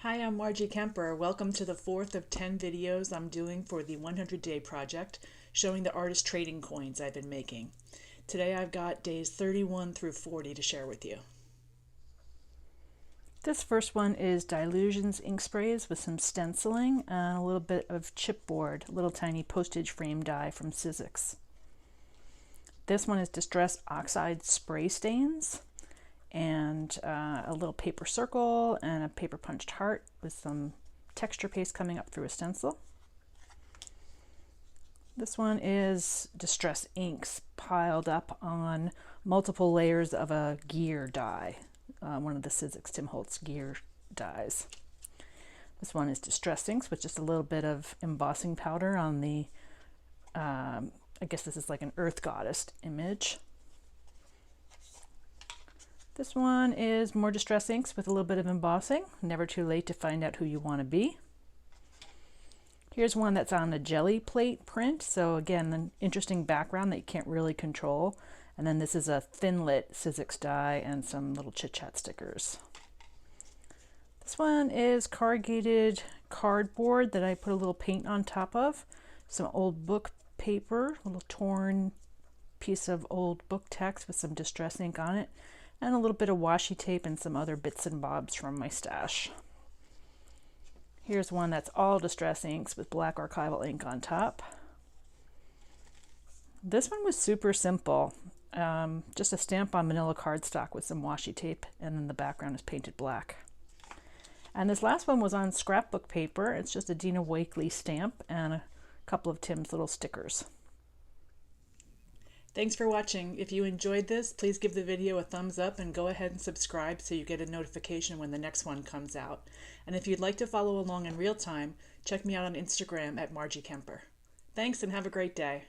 Hi, I'm Marjie Kemper. Welcome to the fourth of 10 videos I'm doing for the 100-day project, showing the artist trading coins I've been making. Today I've got days 31 through 40 to share with you. This first one is Dilutions ink sprays with some stenciling and a little bit of chipboard, little tiny postage frame die from Sizzix. This one is Distress Oxide spray stains and a little paper circle and a paper punched heart with some texture paste coming up through a stencil. This one is Distress inks piled up on multiple layers of a gear die, one of the Sizzix Tim Holtz gear dies. This one is Distress inks with just a little bit of embossing powder on the, I guess this is like an earth goddess image. This one is more Distress inks with a little bit of embossing. Never too late to find out who you want to be. Here's one that's on a jelly plate print. So again, an interesting background that you can't really control. And then this is a thin lit Sizzix die and some little chit chat stickers. This one is corrugated cardboard that I put a little paint on top of. Some old book paper, a little torn piece of old book text with some Distress ink on it, and a little bit of washi tape and some other bits and bobs from my stash. Here's one that's all Distress inks with black archival ink on top. This one was super simple. Just a stamp on manila cardstock with some washi tape, and then the background is painted black. And this last one was on scrapbook paper. It's just a Dina Wakley stamp and a couple of Tim's little stickers. Thanks for watching. If you enjoyed this, please give the video a thumbs up and go ahead and subscribe so you get a notification when the next one comes out. And if you'd like to follow along in real time, check me out on Instagram at Marjie Kemper. Thanks and have a great day.